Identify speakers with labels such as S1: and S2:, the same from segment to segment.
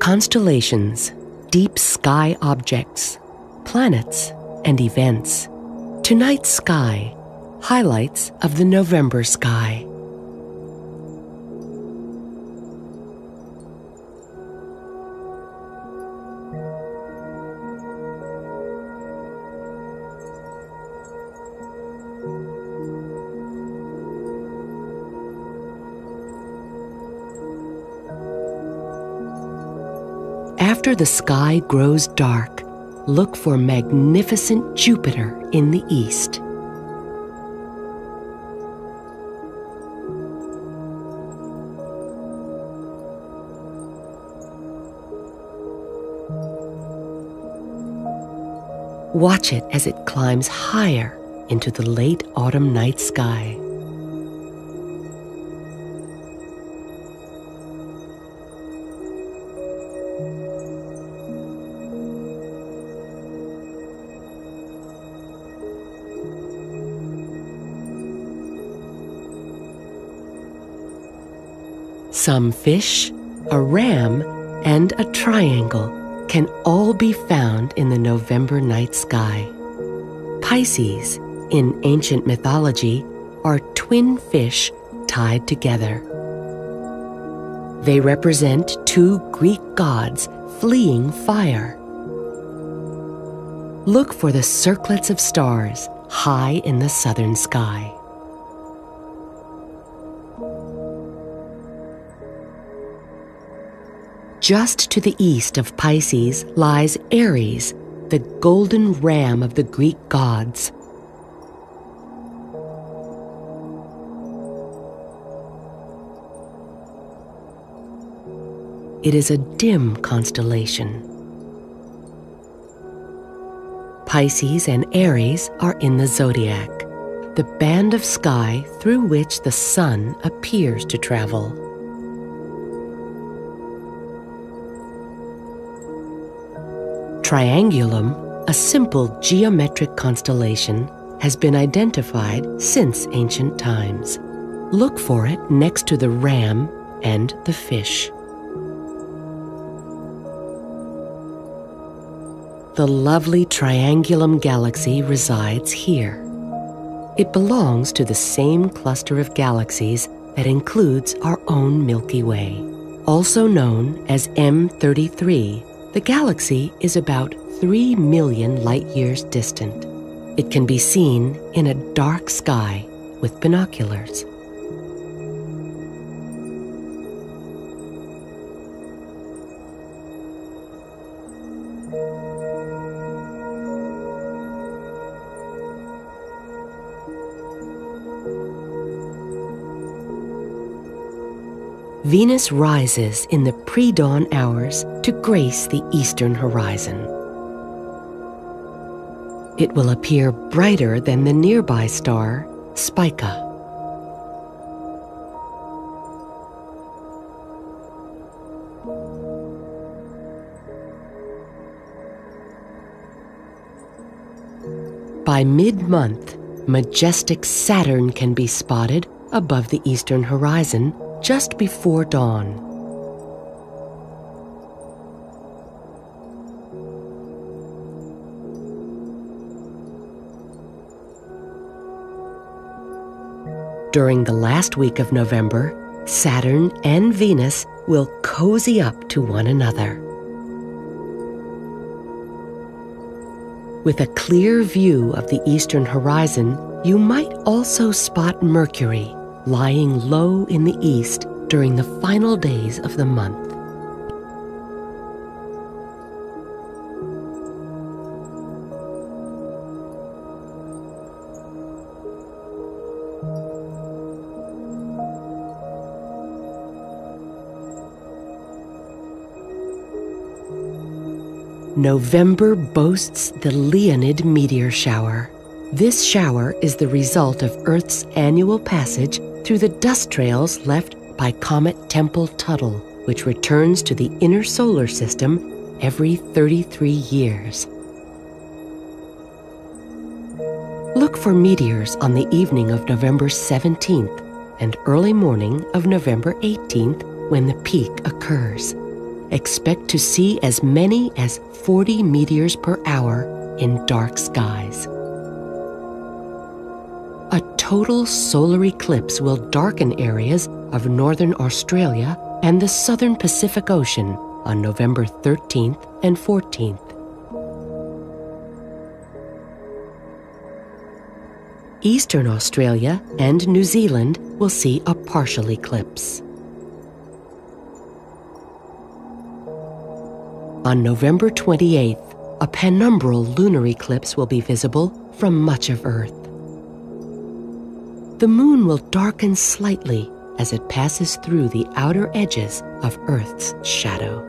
S1: Constellations, deep sky objects, planets, and events. Tonight's sky, highlights of the November sky. After the sky grows dark, look for magnificent Jupiter in the east. Watch it as it climbs higher into the late autumn night sky. Some fish, a ram, and a triangle can all be found in the November night sky. Pisces, in ancient mythology, are twin fish tied together. They represent two Greek gods fleeing fire. Look for the circlets of stars high in the southern sky. Just to the east of Pisces lies Aries, the golden ram of the Greek gods. It is a dim constellation. Pisces and Aries are in the zodiac, the band of sky through which the sun appears to travel. Triangulum, a simple geometric constellation, has been identified since ancient times. Look for it next to the ram and the fish. The lovely Triangulum galaxy resides here. It belongs to the same cluster of galaxies that includes our own Milky Way. Also known as M33, the galaxy is about 3 million light-years distant. It can be seen in a dark sky with binoculars. Venus rises in the pre-dawn hours to grace the eastern horizon. It will appear brighter than the nearby star, Spica. By mid-month, majestic Saturn can be spotted above the eastern horizon just before dawn. During the last week of November, Saturn and Venus will cozy up to one another. With a clear view of the eastern horizon, you might also spot Mercury lying low in the east during the final days of the month. November boasts the Leonid meteor shower. This shower is the result of Earth's annual passage through the dust trails left by Comet Tempel-Tuttle, which returns to the inner solar system every 33 years. Look for meteors on the evening of November 17th and early morning of November 18th when the peak occurs. expect to see as many as 40 meteors per hour in dark skies. A total solar eclipse will darken areas of northern Australia and the southern Pacific Ocean on November 13th and 14th. Eastern Australia and New Zealand will see a partial eclipse. On November 28th, a penumbral lunar eclipse will be visible from much of Earth. The moon will darken slightly as it passes through the outer edges of Earth's shadow.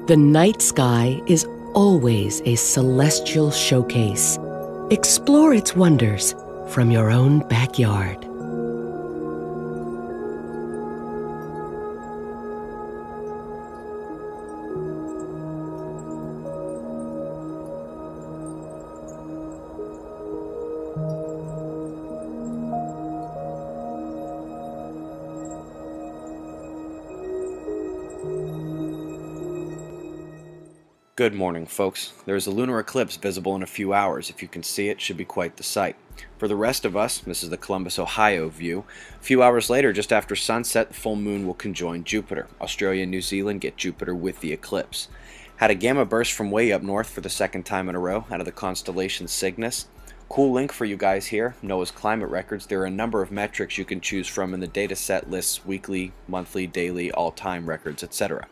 S1: The night sky is always a celestial showcase. Explore its wonders from your own backyard.
S2: Good morning, folks. There is a lunar eclipse visible in a few hours. If you can see it, should be quite the sight. For the rest of us, this is the Columbus, Ohio view. A few hours later, just after sunset, the full moon will conjoin Jupiter. Australia and New Zealand get Jupiter with the eclipse. Had a gamma burst from way up north for the second time in a row out of the constellation Cygnus. Cool link for you guys here, NOAA's climate records. There are a number of metrics you can choose from, and the data set lists weekly, monthly, daily, all-time records, etc.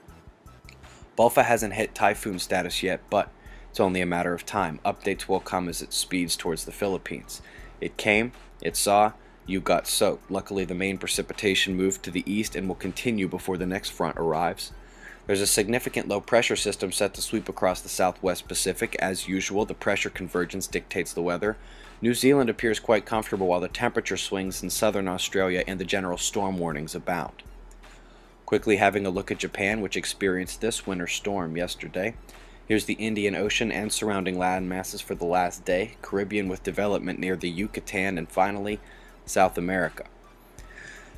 S2: Bulfa hasn't hit typhoon status yet, but it's only a matter of time. Updates will come as it speeds towards the Philippines. It came, it saw, you got soaked. Luckily, the main precipitation moved to the east and will continue before the next front arrives. There's a significant low pressure system set to sweep across the southwest Pacific. As usual, the pressure convergence dictates the weather. New Zealand appears quite comfortable while the temperature swings in southern Australia and the general storm warnings abound. Quickly having a look at Japan, which experienced this winter storm yesterday. Here's the Indian Ocean and surrounding land masses for the last day, Caribbean with development near the Yucatan, and finally, South America.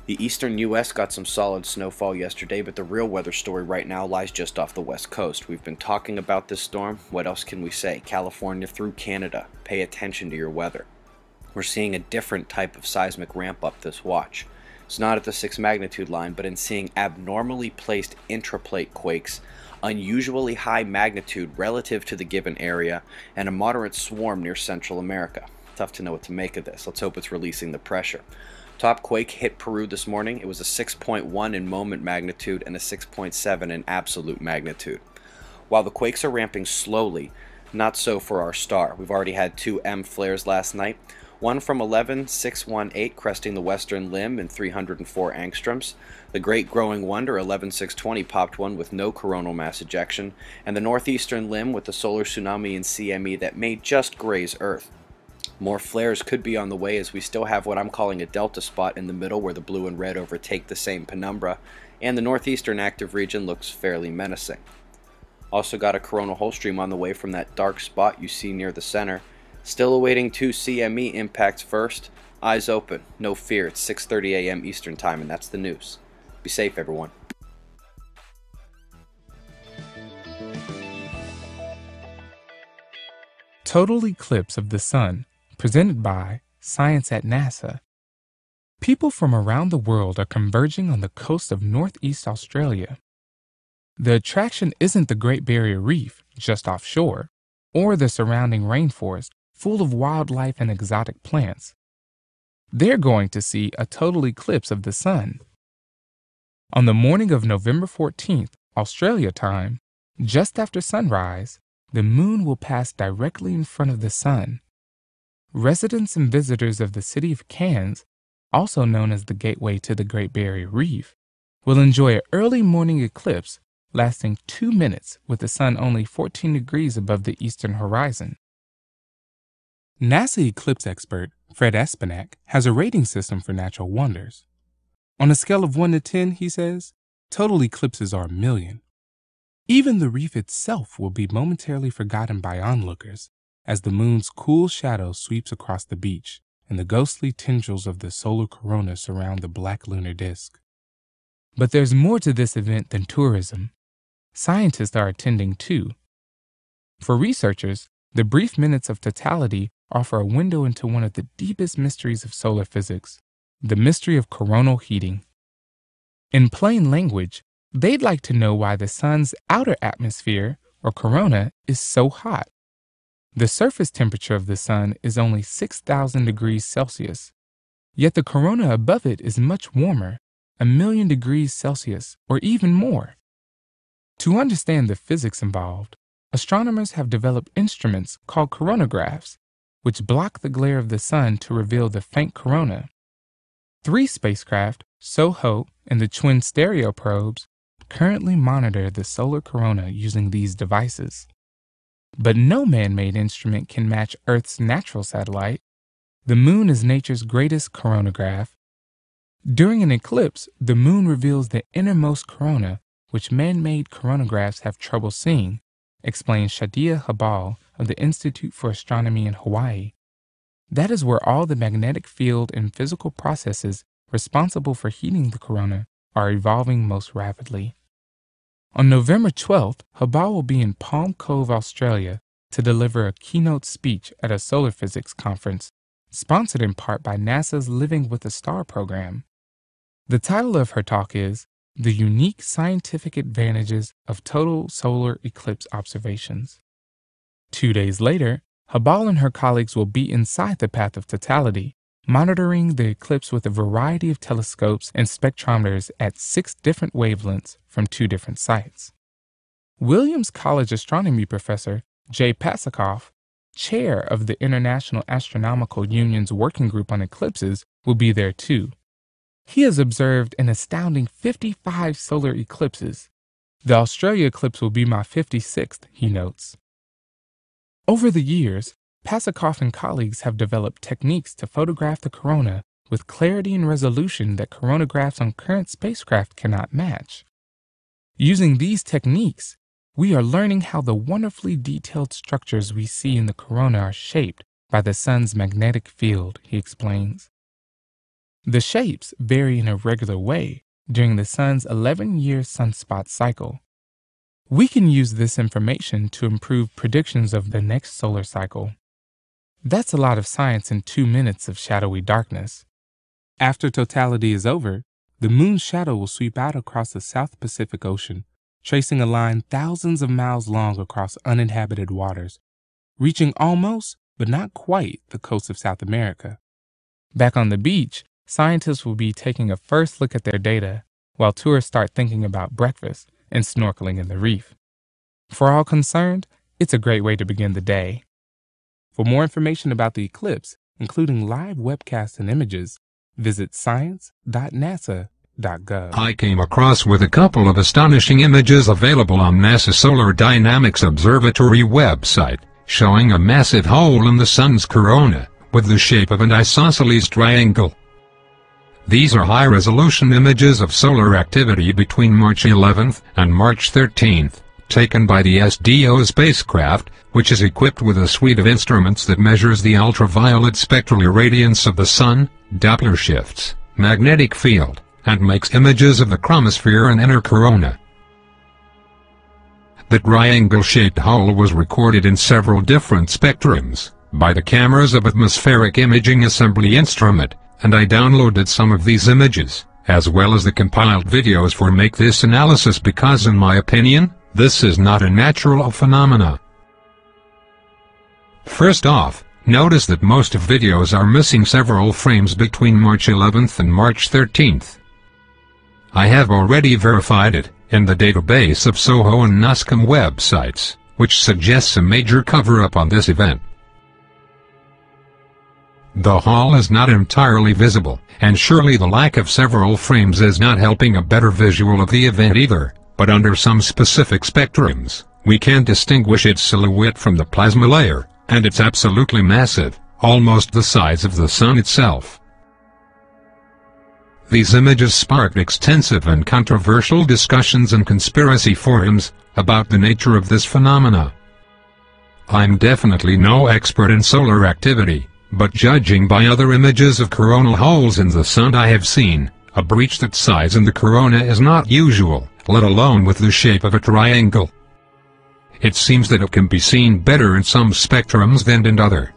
S2: The eastern U.S. got some solid snowfall yesterday, but the real weather story right now lies just off the west coast. We've been talking about this storm. What else can we say? California through Canada. Pay attention to your weather. We're seeing a different type of seismic ramp up this watch. It's not at the 6 magnitude line, but in seeing abnormally placed intraplate quakes, unusually high magnitude relative to the given area, and a moderate swarm near Central America. Tough to know what to make of this. Let's hope it's releasing the pressure. Top quake hit Peru this morning. It was a 6.1 in moment magnitude and a 6.7 in absolute magnitude. While the quakes are ramping slowly, not so for our star. We've already had 2 M flares last night. One from 11618 cresting the western limb in 304 angstroms. The Great Growing Wonder 11620 popped one with no coronal mass ejection, and the northeastern limb with the solar tsunami in CME that may just graze Earth. More flares could be on the way, as we still have what I'm calling a delta spot in the middle where the blue and red overtake the same penumbra, and the northeastern active region looks fairly menacing. Also got a coronal hole stream on the way from that dark spot you see near the center. Still awaiting 2 CME impacts first. Eyes open. No fear. It's 6:30 a.m. Eastern Time, and that's the news. Be safe, everyone.
S3: Total eclipse of the sun, presented by Science at NASA. People from around the world are converging on the coast of northeast Australia. The attraction isn't the Great Barrier Reef, just offshore, or the surrounding rainforest, full of wildlife and exotic plants. They're going to see a total eclipse of the sun. On the morning of November 14th, Australia time, just after sunrise, the moon will pass directly in front of the sun. Residents and visitors of the city of Cairns, also known as the gateway to the Great Barrier Reef, will enjoy an early morning eclipse lasting 2 minutes with the sun only 14 degrees above the eastern horizon. NASA eclipse expert Fred Espenak has a rating system for natural wonders. On a scale of 1 to 10, he says, total eclipses are 1,000,000. Even the reef itself will be momentarily forgotten by onlookers as the moon's cool shadow sweeps across the beach, and the ghostly tendrils of the solar corona surround the black lunar disk. But there's more to this event than tourism. Scientists are attending too. For researchers, the brief minutes of totality offer a window into one of the deepest mysteries of solar physics, the mystery of coronal heating. In plain language, they'd like to know why the sun's outer atmosphere, or corona, is so hot. The surface temperature of the sun is only 6,000 degrees Celsius, yet the corona above it is much warmer, 1,000,000 degrees Celsius, or even more. To understand the physics involved, astronomers have developed instruments called coronagraphs, which block the glare of the sun to reveal the faint corona. 3 spacecraft, SOHO and the twin stereo probes, currently monitor the solar corona using these devices. But no man-made instrument can match Earth's natural satellite. The moon is nature's greatest coronagraph. During an eclipse, the moon reveals the innermost corona, which man-made coronagraphs have trouble seeing, explains Shadia Habal of the Institute for Astronomy in Hawaii. That is where all the magnetic field and physical processes responsible for heating the corona are evolving most rapidly. On November 12th, Habal will be in Palm Cove, Australia, to deliver a keynote speech at a solar physics conference, sponsored in part by NASA's Living with a Star program. The title of her talk is The Unique Scientific Advantages of Total Solar Eclipse Observations. 2 days later, Habal and her colleagues will be inside the path of totality, monitoring the eclipse with a variety of telescopes and spectrometers at 6 different wavelengths from 2 different sites. Williams College astronomy professor Jay Pasakoff, chair of the International Astronomical Union's Working Group on Eclipses, will be there too. He has observed an astounding 55 solar eclipses. The Australia eclipse will be my 56th, he notes. Over the years, Pasakoff and colleagues have developed techniques to photograph the corona with clarity and resolution that coronagraphs on current spacecraft cannot match. Using these techniques, we are learning how the wonderfully detailed structures we see in the corona are shaped by the sun's magnetic field, he explains. The shapes vary in a regular way during the sun's 11-year sunspot cycle. We can use this information to improve predictions of the next solar cycle. That's a lot of science in 2 minutes of shadowy darkness. After totality is over, the moon's shadow will sweep out across the South Pacific Ocean, tracing a line thousands of miles long across uninhabited waters, reaching almost, but not quite, the coast of South America. Back on the beach, scientists will be taking a first look at their data, while tourists start thinking about breakfast and snorkeling in the reef. For all concerned, it's a great way to begin the day. For more information about the eclipse, including live webcasts and images, visit science.nasa.gov.
S4: I came across with a couple of astonishing images available on NASA's Solar Dynamics Observatory website, showing a massive hole in the sun's corona, with the shape of an isosceles triangle. These are high-resolution images of solar activity between March 11th and March 13th, taken by the SDO spacecraft, which is equipped with a suite of instruments that measures the ultraviolet spectral irradiance of the sun, Doppler shifts, magnetic field, and makes images of the chromosphere and inner corona. The triangle-shaped hole was recorded in several different spectrums by the cameras of Atmospheric Imaging Assembly Instrument, and I downloaded some of these images, as well as the compiled videos for make this analysis because in my opinion, this is not a natural phenomena. First off, notice that most of videos are missing several frames between March 11th and March 13th. I have already verified it in the database of SOHO and NASCOM websites, which suggests a major cover-up on this event. The hole is not entirely visible, and surely the lack of several frames is not helping a better visual of the event either, but under some specific spectrums, we can distinguish its silhouette from the plasma layer, and it's absolutely massive, almost the size of the sun itself. These images sparked extensive and controversial discussions in conspiracy forums about the nature of this phenomena. I'm definitely no expert in solar activity, but judging by other images of coronal holes in the sun I have seen, a breach that size in the corona is not usual, let alone with the shape of a triangle. It seems that it can be seen better in some spectrums than in other.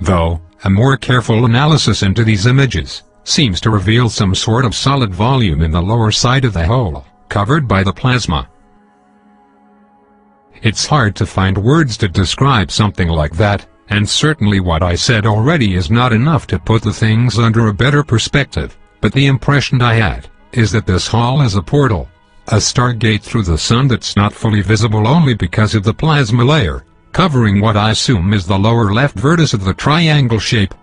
S4: Though, a more careful analysis into these images seems to reveal some sort of solid volume in the lower side of the hole, covered by the plasma. It's hard to find words to describe something like that, and certainly what I said already is not enough to put the things under a better perspective, but the impression I had is that this hole is a portal, a stargate through the sun that's not fully visible only because of the plasma layer, covering what I assume is the lower left vertex of the triangle shape.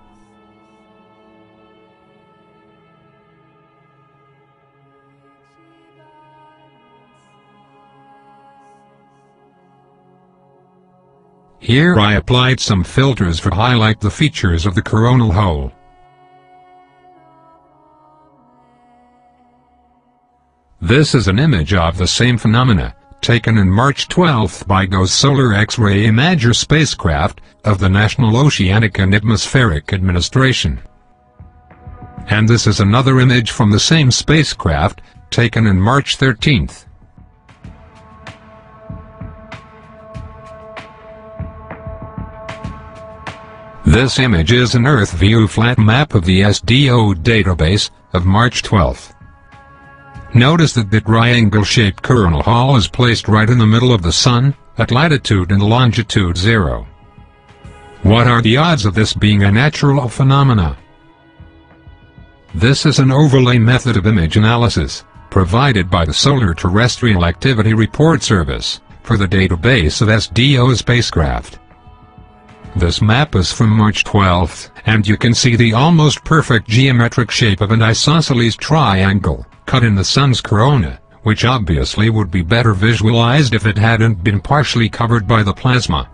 S4: Here I applied some filters to highlight the features of the coronal hole. This is an image of the same phenomena, taken in March 12 by GOES Solar X-ray Imager spacecraft of the National Oceanic and Atmospheric Administration. And this is another image from the same spacecraft, taken in March 13. This image is an Earth view flat map of the SDO database of March 12. Notice that the triangle-shaped coronal hole is placed right in the middle of the sun, at latitude and longitude 0. What are the odds of this being a natural phenomena? This is an overlay method of image analysis, provided by the Solar Terrestrial Activity Report Service, for the database of SDO spacecraft. This map is from March 12, and you can see the almost perfect geometric shape of an isosceles triangle, cut in the sun's corona, which obviously would be better visualized if it hadn't been partially covered by the plasma.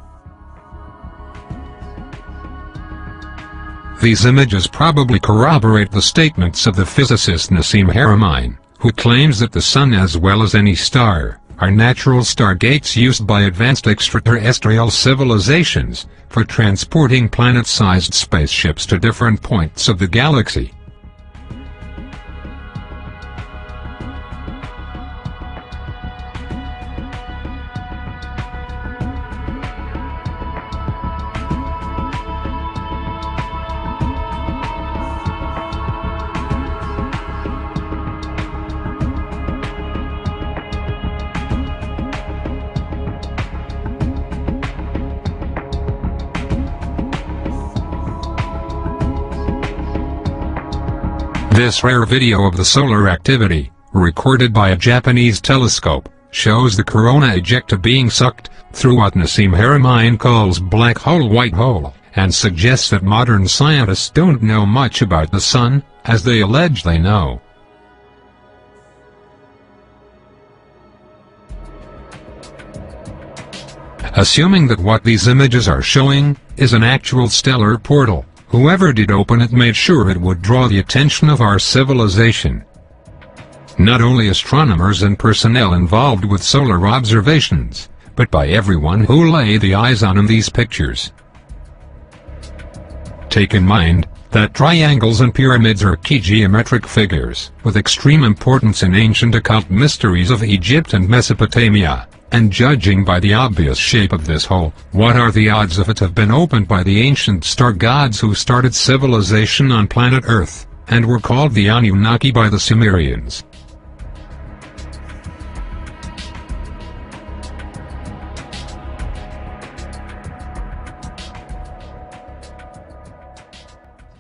S4: These images probably corroborate the statements of the physicist Nassim Haramein, who claims that the sun as well as any star are natural stargates used by advanced extraterrestrial civilizations for transporting planet-sized spaceships to different points of the galaxy. This rare video of the solar activity, recorded by a Japanese telescope, shows the corona ejecta being sucked through what Nassim Haramein calls black hole white hole, and suggests that modern scientists don't know much about the sun, as they allege they know. Assuming that what these images are showing is an actual stellar portal, whoever did open it made sure it would draw the attention of our civilization. Not only astronomers and personnel involved with solar observations, but by everyone who lay the eyes on in these pictures. Take in mind that triangles and pyramids are key geometric figures with extreme importance in ancient occult mysteries of Egypt and Mesopotamia. And judging by the obvious shape of this hole, what are the odds of it have been opened by the ancient star gods who started civilization on planet Earth, and were called the Anunnaki by the Sumerians?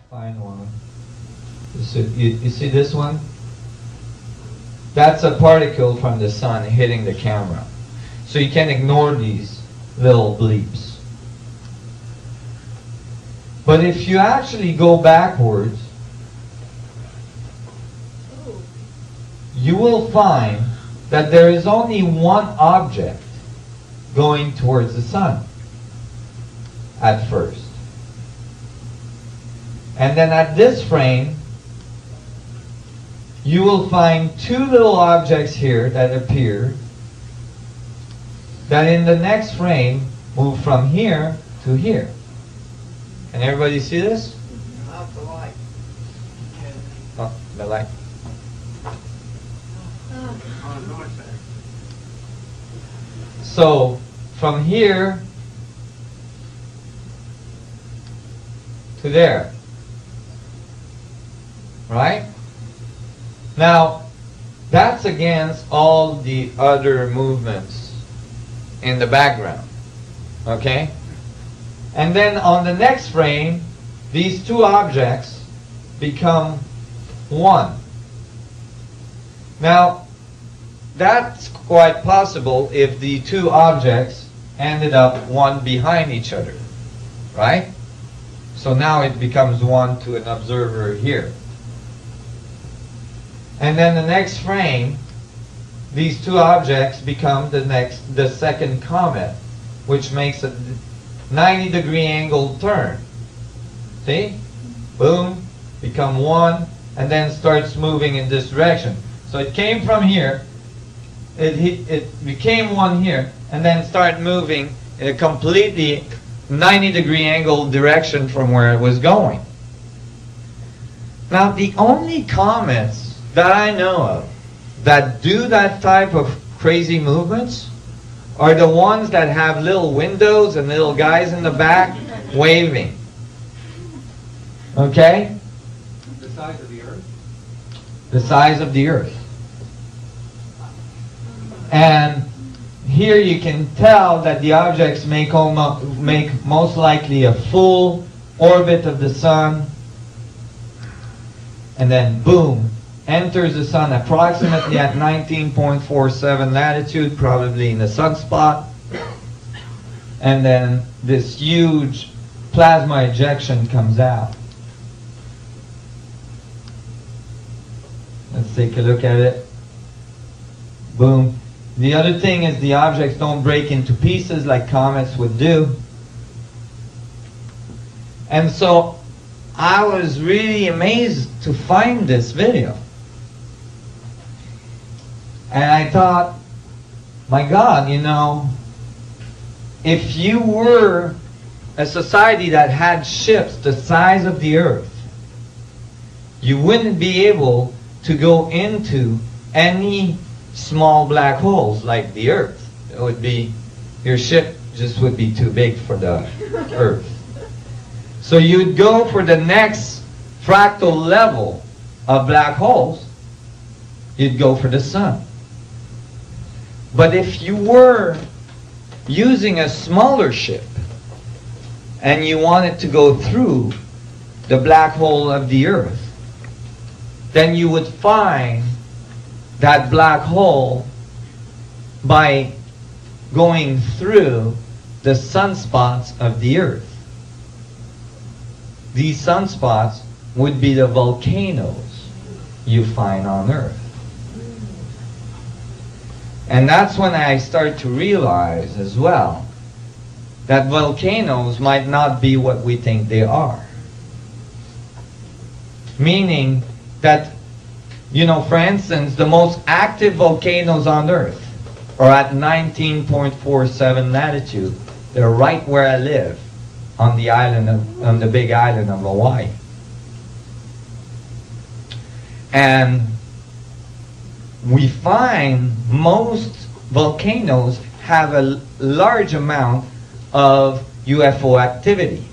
S5: Fine one. You see this one? That's a particle from the sun hitting the camera. So you can ignore these little bleeps. But if you actually go backwards, you will find that there is only one object going towards the sun at first. And then at this frame, you will find two little objects here that appear, that in the next frame move from here to here. Can everybody see this?
S6: Not the light.
S5: Oh, the light.
S6: On the north side.
S5: So from here to there, right? Now that's against all the other movements in the background, okay? And then on the next frame, these two objects become one. Now, that's quite possible if the two objects ended up one behind each other, right? So now it becomes one to an observer here. And then the next frame, these two objects become the second comet, which makes a 90-degree angle turn. See? Boom, become one, and then starts moving in this direction. So it came from here, it became one here, and then started moving in a completely 90-degree angle direction from where it was going. Now the only comets that I know of that do that type of crazy movements are the ones that have little windows and little guys in the back waving. Okay?
S6: The size of the Earth?
S5: The size of the Earth. And here you can tell that the objects make most likely a full orbit of the Sun, and then boom, enters the Sun approximately at 19.47 latitude, probably in the sunspot, and then this huge plasma ejection comes out. Let's take a look at it. Boom. The other thing is the objects don't break into pieces like comets would do. And so I was really amazed to find this video. And I thought, my God, you know, if you were a society that had ships the size of the Earth, you wouldn't be able to go into any small black holes like the Earth. It would be, your ship just would be too big for the Earth. So you'd go for the next fractal level of black holes, you'd go for the Sun. But if you were using a smaller ship and you wanted to go through the black hole of the Earth, then you would find that black hole by going through the sunspots of the Earth. These sunspots would be the volcanoes you find on Earth. And that's when I start to realize as well that volcanoes might not be what we think they are. Meaning that, you know, for instance, the most active volcanoes on Earth are at 19.47 latitude. They're right where I live, on the island on the big island of Hawaii. And we find most volcanoes have a large amount of UFO activity.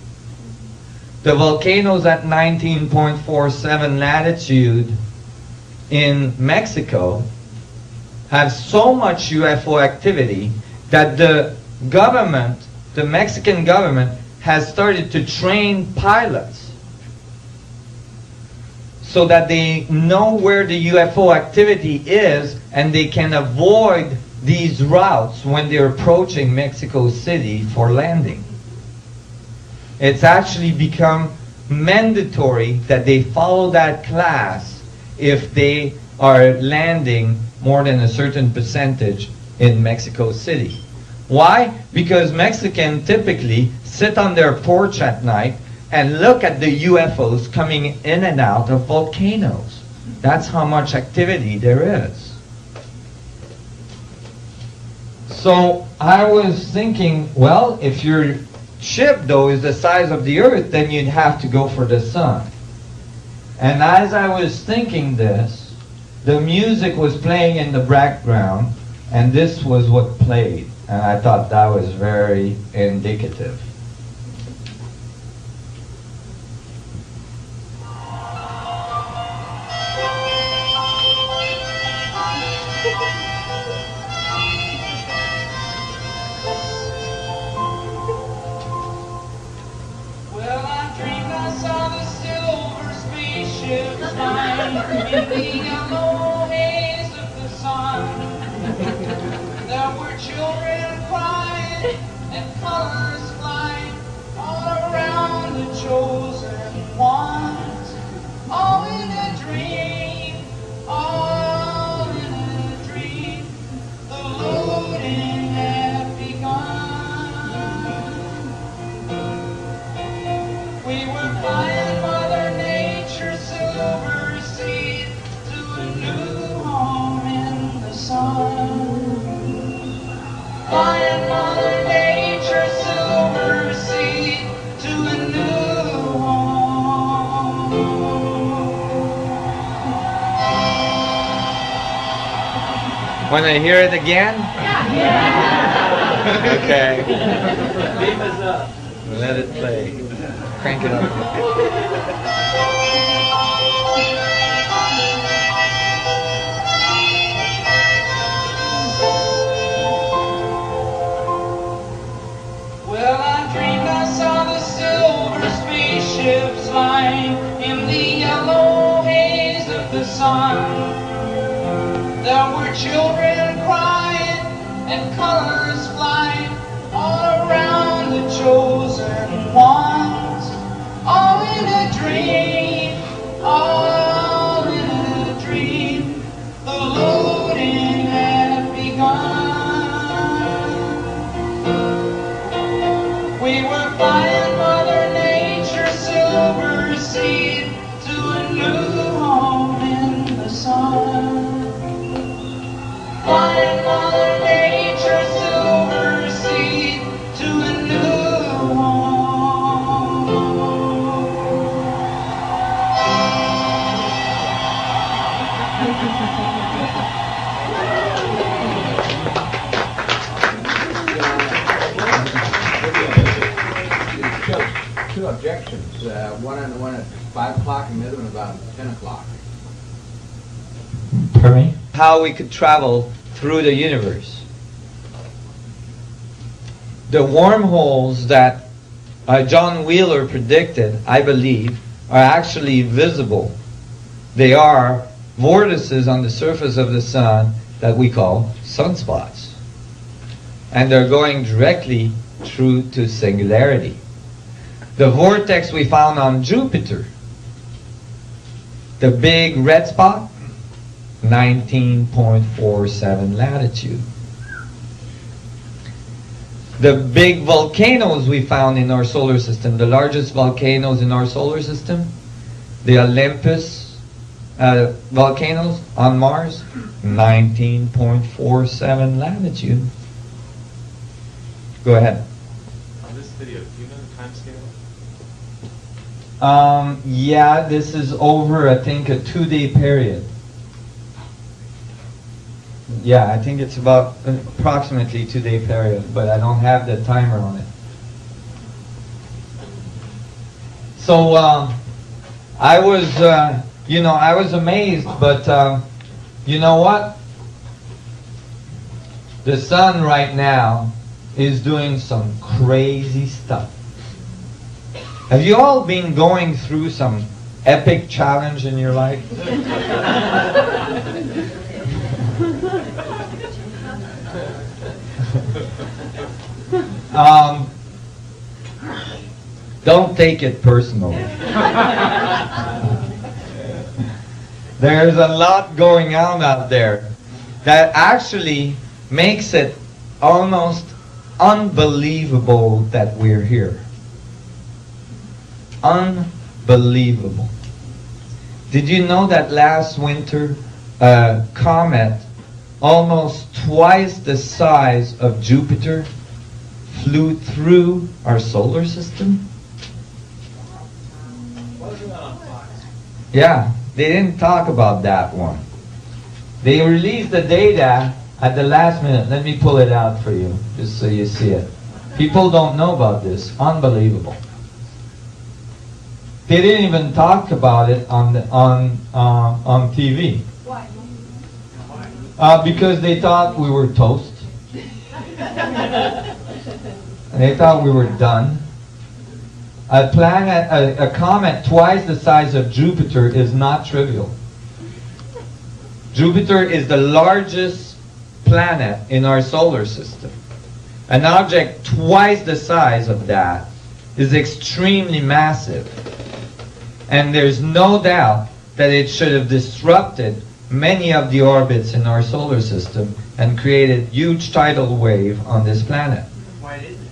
S5: The volcanoes at 19.47 latitude in Mexico have so much UFO activity that the government, the Mexican government, has started to train pilots so that they know where the UFO activity is and they can avoid these routes when they're approaching Mexico City for landing. It's actually become mandatory that they follow that class if they are landing more than a certain percentage in Mexico City. Why? Because Mexicans typically sit on their porch at night and look at the UFOs coming in and out of volcanoes. That's how much activity there is. So I was thinking, well, if you're ship, though, is the size of the Earth, then you'd have to go for the sun. And as I was thinking this, the music was playing in the background, and this was what played. And I thought that was very indicative.
S7: Well, I dreamed I saw the silver spaceship flying in the yellow haze of the sun. There were children crying and colors flying all around the chosen ones. All in a dream, all in a dream. The loading had begun. We were flying Mother Nature's silver seed to a new home in the sun. Flying Mother Nature's silver seed to a new home.
S5: Want to hear it again?
S7: Yeah.
S5: Okay.
S6: Beam us up.
S5: Let it play. Crank it up.
S7: Well, I dreamed I saw the silver spaceships flying in the yellow haze of the sun. There were children crying and colors flying all around the chosen ones. All in a dream, all in a dream. The loading had begun. We were flying Mother Nature's silver seed to a new home in the sun. Flying Mother Nature's silver seed to a new home.
S6: Two objections. One at 5 o'clock and the other one about 10 o'clock.
S5: Pardon me? How we could travel through the universe. The wormholes that John Wheeler predicted, I believe, are actually visible. They are vortices on the surface of the sun that we call sunspots. And they're going directly through to singularity. The vortex we found on Jupiter, the big red spot, 19.47 latitude. The big volcanoes we found in our solar system, the largest volcanoes in our solar system, the Olympus volcanoes on Mars, 19.47 latitude. Go ahead.
S8: On this video, do you know the time scale?
S5: Yeah, this is over, I think, a 2-day period. Yeah, I think it's about approximately 2-day period, but I don't have the timer on it. So I was, I was amazed, but you know what? The sun right now is doing some crazy stuff. Have you all been going through some epic challenge in your life? Don't take it personally. There's a lot going on out there that actually makes it almost unbelievable that we're here. Unbelievable. Did you know that last winter a comet almost twice the size of Jupiter flew through our solar system? Yeah, they didn't talk about that one. They released the data at the last minute. Let me pull it out for you, just so you see it. People don't know about this. Unbelievable. They didn't even talk about it on TV.
S7: Why?
S5: Because they thought we were toast. They thought we were done. A planet, a comet twice the size of Jupiter is not trivial. Jupiter is the largest planet in our solar system. An object twice the size of that is extremely massive. And there's no doubt that it should have disrupted many of the orbits in our solar system and created huge tidal wave on this planet.
S6: Why didn't it?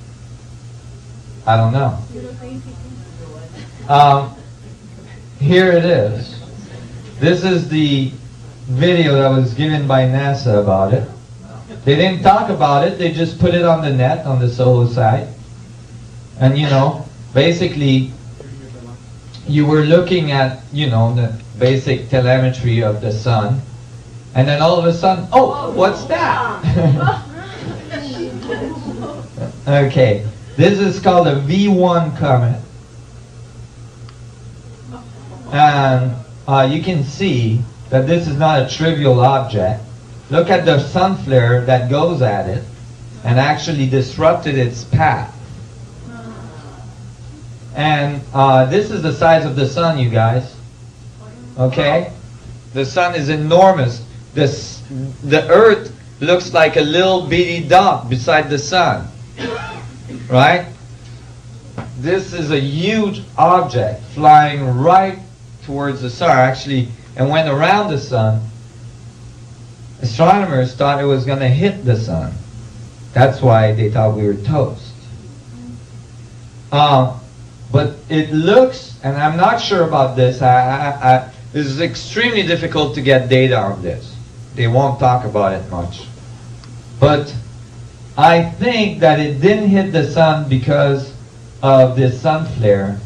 S5: I don't know. Here it is. This is the video that was given by NASA about it. They didn't talk about it, they just put it on the net, on the solo site. And you know, basically, you were looking at, you know, the basic telemetry of the sun. And then all of a sudden, oh, what's that? Okay, this is called a V1 comet. And you can see that this is not a trivial object. Look at the sun flare that goes at it and actually disrupted its path. And this is the size of the sun, you guys. Okay? The sun is enormous. The Earth looks like a little bitty dot beside the sun. Right? This is a huge object flying right towards the sun, actually, and went around the sun. Astronomers thought it was going to hit the sun. That's why they thought we were toast. But it looks, and I'm not sure about this, this is extremely difficult to get data on this. They won't talk about it much. But I think that it didn't hit the sun because of this sun flare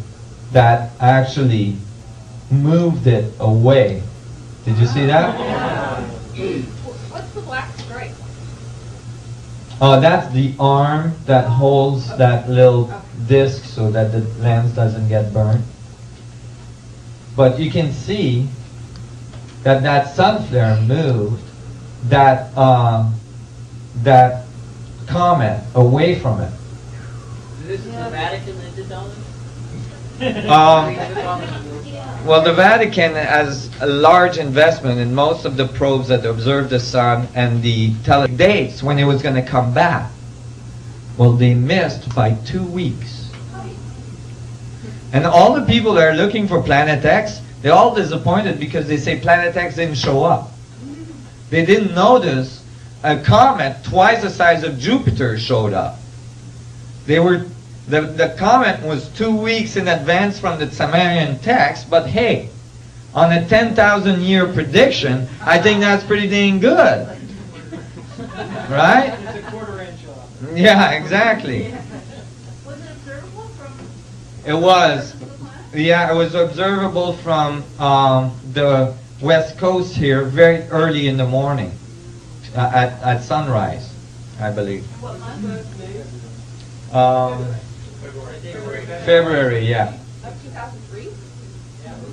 S5: that actually moved it away. Did you see that?
S7: What's the black stripe?
S5: Oh, that's the arm that holds that little disc so that the lens doesn't get burned. But you can see that that sun flare moved that that comet away from it.
S6: This is the Vatican that did all this?
S5: Well, the Vatican has a large investment in most of the probes that observe the sun and the dates when it was going to come back. Well, they missed by 2 weeks. And all the people that are looking for Planet X, they're all disappointed because they say Planet X didn't show up. They didn't notice a comet twice the size of Jupiter showed up. The comet was 2 weeks in advance from the Sumerian text, but hey, on a 10,000-year prediction, I think that's pretty dang good. Right?
S6: It's a quarter inch off.
S5: Yeah, exactly.
S7: Was it observable from?
S5: It was. Yeah, it was observable from the west coast here very early in the morning, at sunrise, I believe.
S7: What month?
S5: February, yeah.
S7: Of 2003?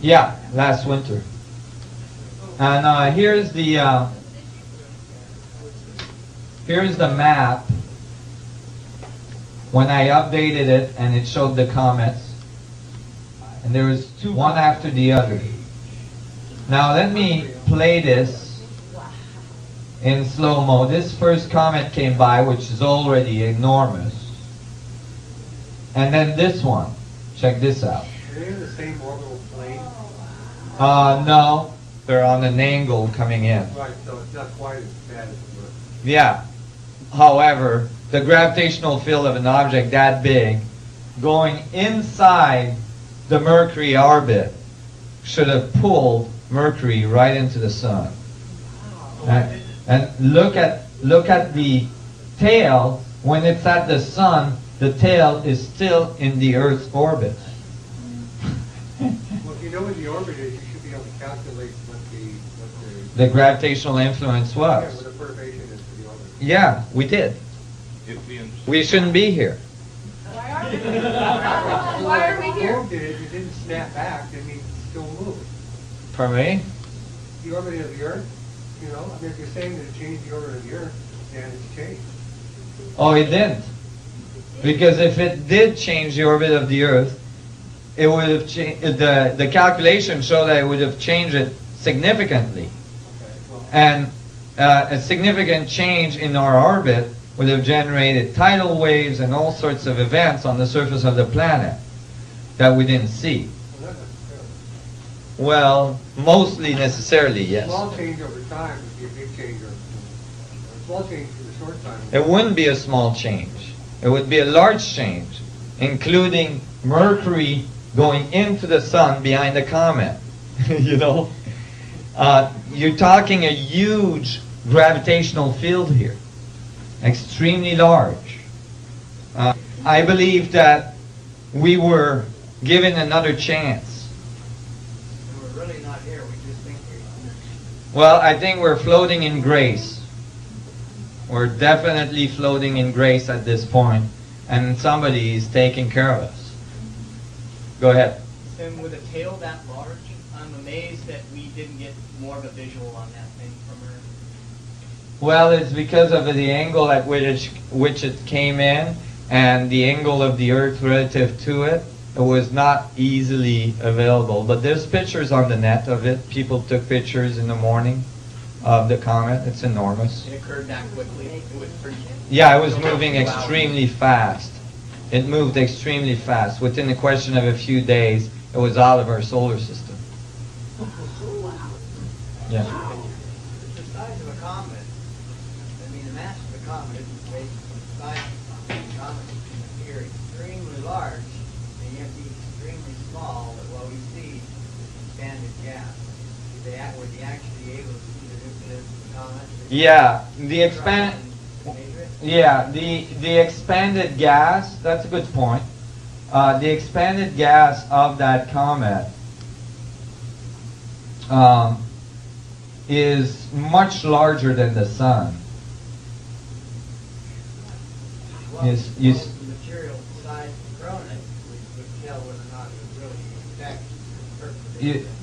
S5: Yeah, last winter. And here's the map when I updated it, and it showed the comets. And there was two, one after the other. Now let me play this in slow-mo. This first comet came by, which is already enormous. And then this one. Check this out.
S8: Are they in the same orbital plane?
S5: No. They're on an angle coming in.
S8: Right, so it's not quite as bad as it looks.
S5: Yeah. However, the gravitational field of an object that big going inside the Mercury orbit should have pulled Mercury right into the sun. And look at the tail When it's at the sun, the tail is still in the Earth's orbit.
S8: Well, if you know what the orbit is, you should be able to calculate what
S5: The gravitational influence was.
S8: what the perturbation is to the orbit.
S5: Yeah, we did. We shouldn't be here.
S7: Why are we here? Why are we here?
S8: If it didn't snap back, that means it's still moving.
S5: Pardon me?
S8: The orbit of the Earth, you know, I mean, if you're saying that it changed the orbit of the Earth, then it's changed.
S5: Oh, it didn't. Because if it did change the orbit of the Earth, it would have changed. The calculations show that it would have changed it significantly, and a significant change in our orbit would have generated tidal waves and all sorts of events on the surface of the planet that we didn't see. Well, mostly necessarily, yes.
S8: A small change over time would be a big change. A small change for the short time.
S5: It wouldn't be a small change. It would be a large change, including Mercury going into the sun behind the comet. You know? You're talking a huge gravitational field here. Extremely large. I believe that we were given another chance.
S6: And we're really not here, we just think we're here.
S5: Well, I think we're floating in grace. We're definitely floating in grace at this point, and somebody is taking care of us. Go ahead.
S9: And with a tail that large, I'm amazed that we didn't get more of a visual on that thing from Earth.
S5: Well, it's because of the angle at which it came in, and the angle of the Earth relative to it. It was not easily available, but there's pictures on the net of it. People took pictures in the morning of the comet. It's enormous.
S9: It occurred that quickly. It was pretty.
S5: Yeah, it was moving extremely fast. It moved extremely fast. Within a question of a few days, it was out of our solar system. Yeah.
S6: The size of a comet, I mean the mass of the comet isn't based on the size of the comet. Comets can appear extremely large and yet be extremely small, but what we see is expanded gas. Were they actually able to see the nucleus of the comet?
S5: Yeah, the expanded gas, that's a good point. The expanded gas of that comet is much larger than the sun.
S6: Well,
S5: Yes, you s-
S6: the material size of the corona would tell whether or not it would really affect the perturbation.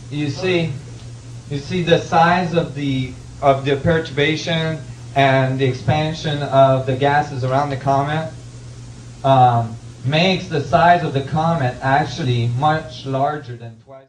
S5: you see the size of the perturbation and the expansion of the gases around the comet makes the size of the comet actually much larger than twice.